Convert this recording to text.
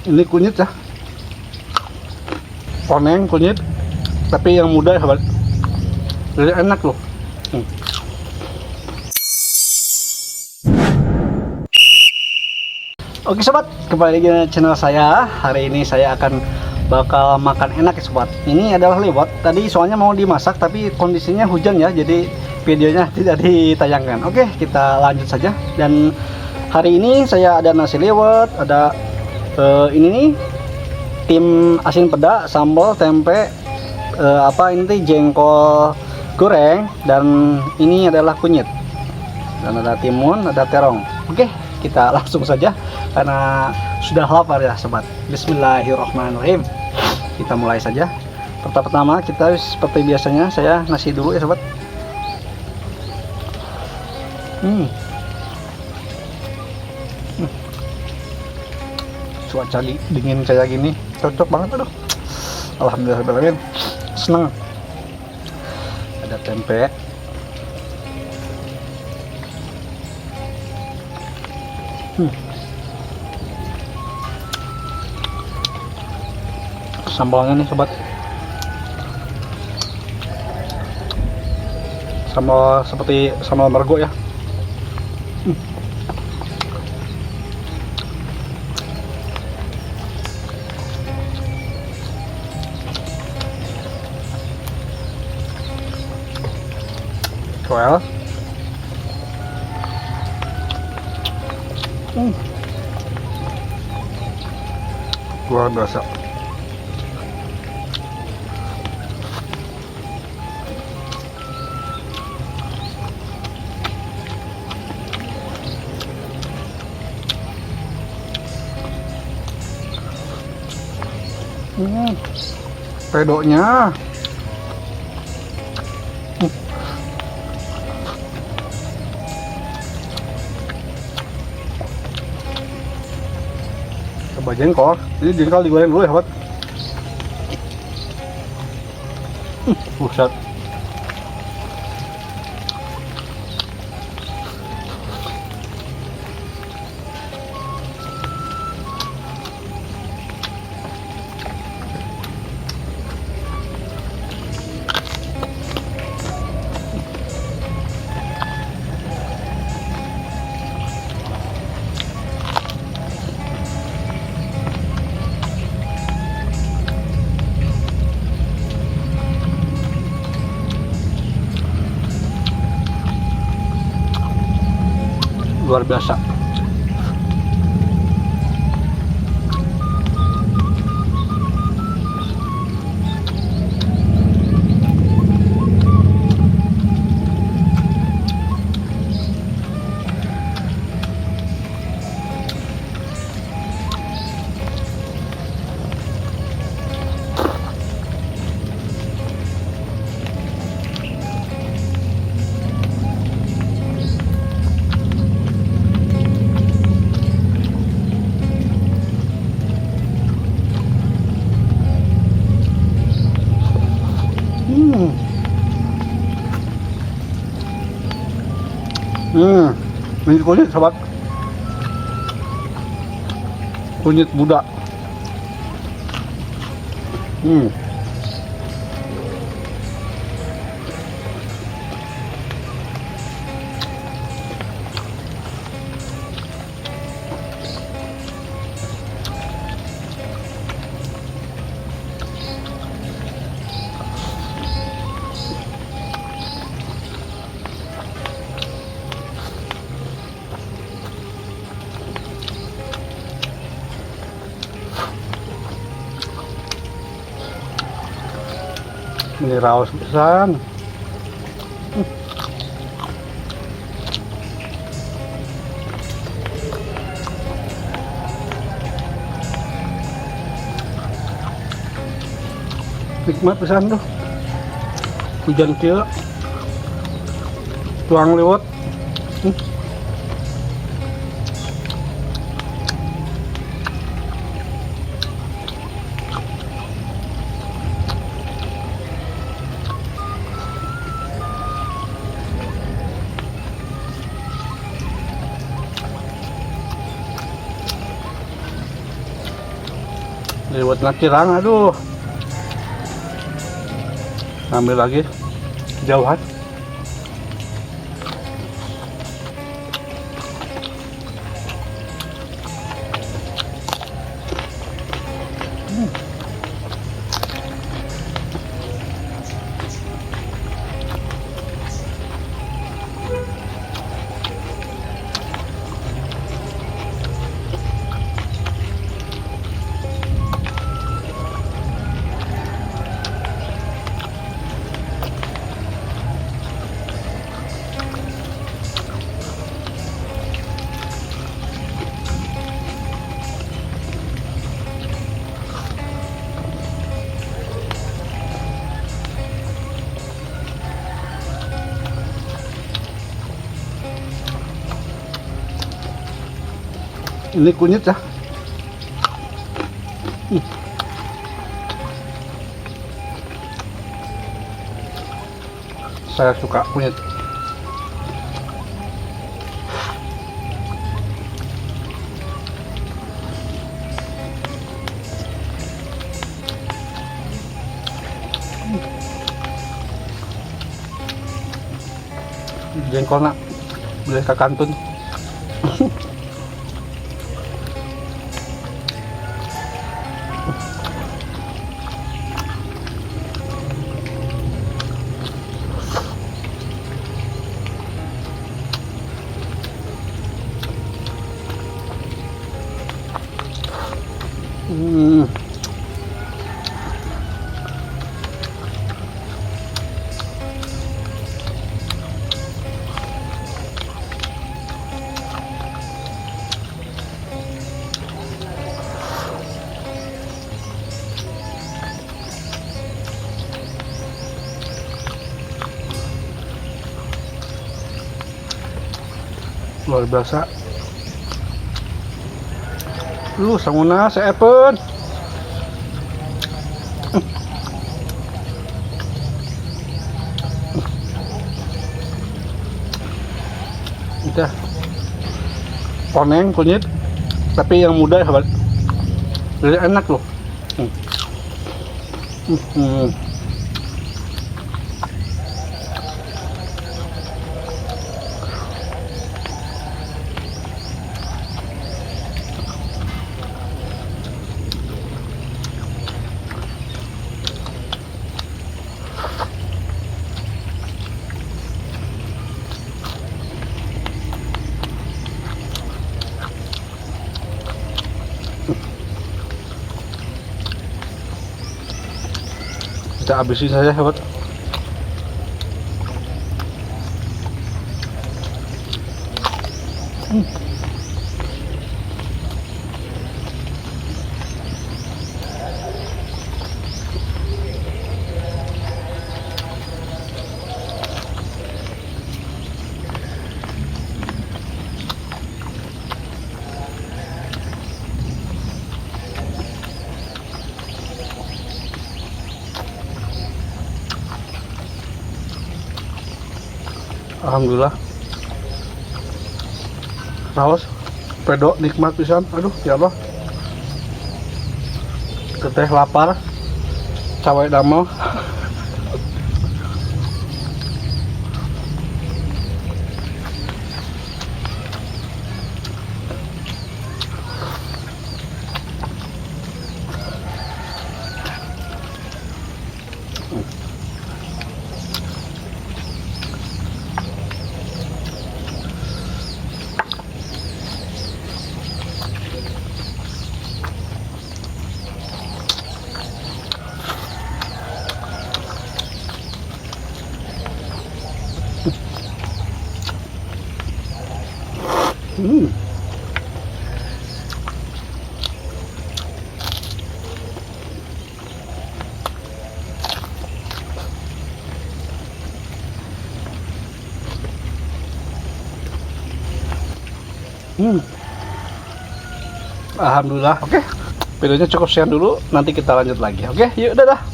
Ini kunyit ya, koneng kunyit, tapi yang muda ya sobat, jadi enak loh. Oke sobat, kembali lagi di channel saya. Hari ini saya akan bakal makan enak ya sobat. Ini adalah liwet. Tadi soalnya mau dimasak tapi kondisinya hujan ya, jadi videonya tidak ditayangkan. Oke, kita lanjut saja. Dan hari ini saya ada nasi liwet, ada ini nih tim asin peda, sambal, tempe, ini jengkol goreng, dan ini adalah kunyit, dan ada timun, ada terong. Oke, kita langsung saja karena sudah lapar ya sobat. Bismillahirrahmanirrahim. Kita mulai saja. Pertama kita seperti biasanya saya nasi dulu ya sobat. Cuaca dingin kayak gini cocok banget, aduh. Alhamdulillah, senang. Ada tempe, sambalnya nih sobat, sambal seperti sambal margo ya. Well, luar biasa. Pedonya coba jengkol, jadi jengkol digoreng dulu ya sobat. Buset. Luar biasa. Ini kunyit sobat, kunyit muda. Ini raos pisan. Nikmat pisan tuh. Hujan kieu. Tuang liwet. Liwatnya kirang, aduh. Ambil lagi jauhan. Ini kunyit ya. Saya suka kunyit. Jengkol nak boleh ke kantun. Luar biasa. Lu sanguna saya pun. Udah. Koneng kunyit, tapi yang muda ya, jadi enak loh. Kita habisin saja, sahabat. Alhamdulillah. Raos, pedo nikmat pisan. Aduh, ya Allah. Teteh lapar. Cawe damel. Alhamdulillah. Oke, videonya cukup sekian dulu. Nanti kita lanjut lagi. Oke, yuk, dadah.